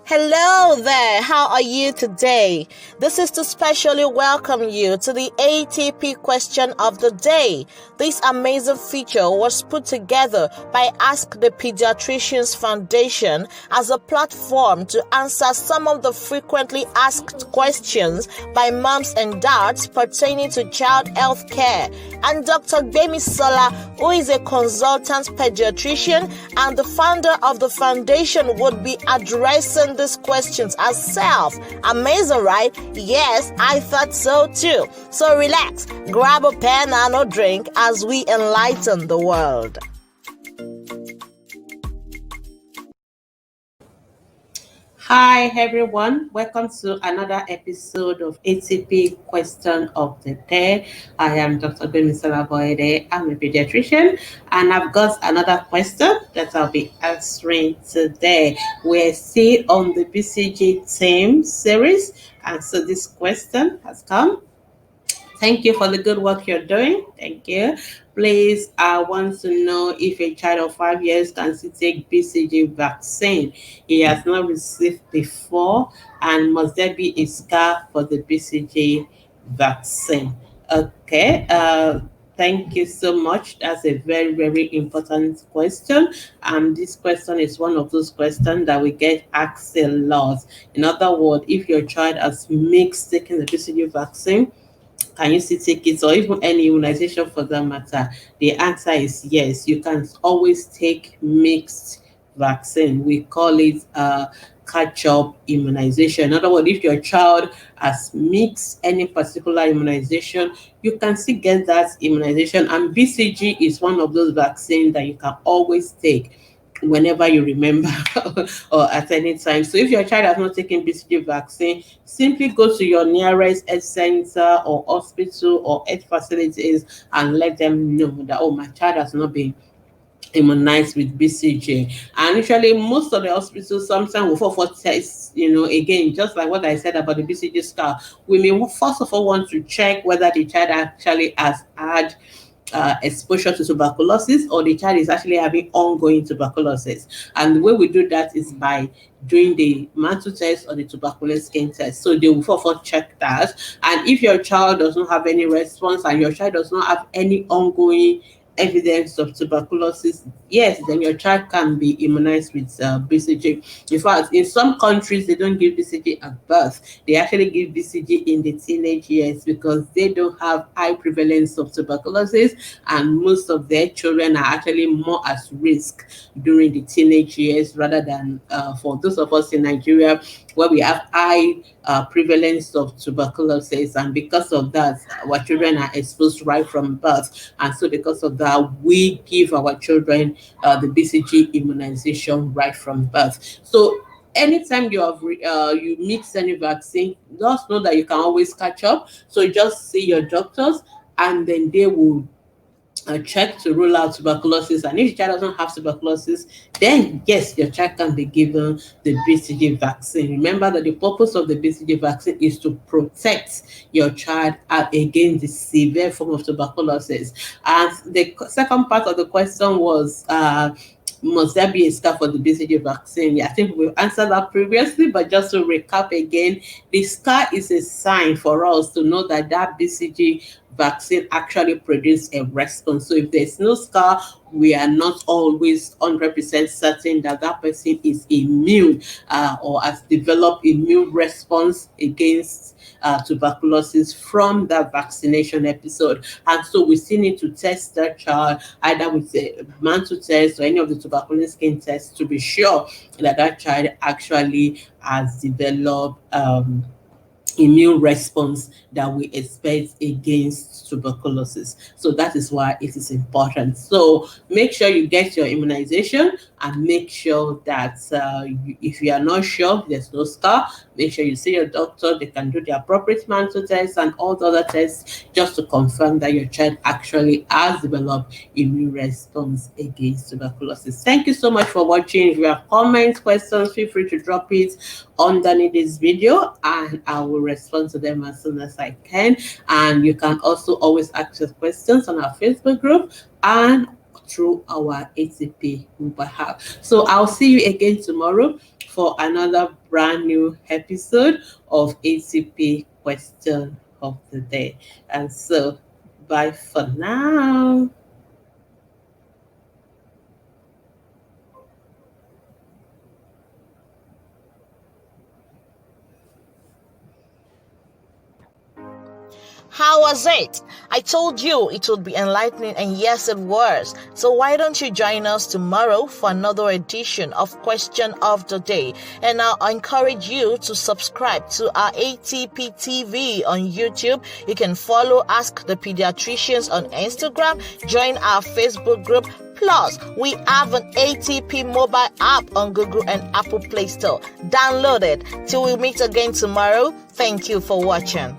Hello there, how are you today? This is to specially welcome you to the ATP question of the day. This amazing feature was put together by Ask the Pediatricians Foundation as a platform to answer some of the frequently asked questions by moms and dads pertaining to child health care. And Dr. Gbemisola, who is a consultant pediatrician and the founder of the foundation, would be addressing these questions herself. Amazing, right? Yes, I thought so too. So relax, grab a pen and a drink as we enlighten the world. Hi everyone, welcome to another episode of ATP Question of the Day. I am Dr. Gbemisola Boyede. I'm a pediatrician and I've got another question that I'll be answering today. We're still on the BCG theme series, and so this question has come. Thank you for the good work you're doing. Thank you. Please, I want to know if a child of 5 years can still take BCG vaccine. He has not received before, and must there be a scar for the BCG vaccine? Okay. Thank you so much. That's a very, very important question. This question is one of those questions that we get asked a lot. In other words, if your child has mixed taking the BCG vaccine, can you still take it, or even any immunization for that matter? The answer is yes. You can always take mixed vaccine. We call it catch-up immunization. In other words, if your child has mixed any particular immunization, you can still get that immunization. And BCG is one of those vaccines that you can always take whenever you remember or at any time. So if your child has not taken BCG vaccine, simply go to your nearest health center or hospital or health facilities and let them know that, oh, my child has not been immunized with BCG. And usually most of the hospitals sometimes will fall for tests, again, just like what I said about the BCG scar. We may first of all want to check whether the child actually has had exposure to tuberculosis, or the child is actually having ongoing tuberculosis. And the way we do that is by doing the mantle test or the tuberculosis skin test. So they will for check that. And if your child does not have any response and your child does not have any ongoing evidence of tuberculosis, yes, then your child can be immunized with BCG. In fact, in some countries, they don't give BCG at birth. They actually give BCG in the teenage years because they don't have high prevalence of tuberculosis, and most of their children are actually more at risk during the teenage years rather than for those of us in Nigeria where we have high prevalence of tuberculosis, and because of that, our children are exposed right from birth. And so because of that, we give our children the BCG immunization right from birth. So anytime you mix any vaccine, just know that you can always catch up. So just see your doctors, and then they will check to rule out tuberculosis. And if your child doesn't have tuberculosis, then yes, your child can be given the BCG vaccine. Remember that the purpose of the BCG vaccine is to protect your child against the severe form of tuberculosis. And the second part of the question was, must there be a scar for the BCG vaccine? Yeah, I think we've answered that previously, but just to recap again, the scar is a sign for us to know that that BCG vaccine actually produced a response. So if there's no scar, we are not always 100% certain that that person is immune or has developed immune response against tuberculosis from that vaccination episode. And so we still need to test that child either with a mantle test or any of the tuberculosis skin tests to be sure that that child actually has developed immune response that we expect against tuberculosis. So that is why it is important. So make sure you get your immunization, and make sure that if you are not sure there's no scar, make sure you see your doctor. They can do the appropriate mantle test and all the other tests just to confirm that your child actually has developed immune response against tuberculosis. Thank you so much for watching. If you have comments, questions, feel free to drop it underneath this video and I will respond to them as soon as I can. And you can also always ask your questions on our Facebook group and through our ATP mobile app. So I'll see you again tomorrow for another brand new episode of ATP Question of the Day. And so, bye for now. How was it? I told you it would be enlightening, and yes, it was. So why don't you join us tomorrow for another edition of Question of the Day? And I encourage you to subscribe to our ATP TV on YouTube. You can follow Ask the Pediatricians on Instagram. Join our Facebook group. Plus, we have an ATP mobile app on Google and Apple Play Store. Download it. Till we meet again tomorrow, thank you for watching.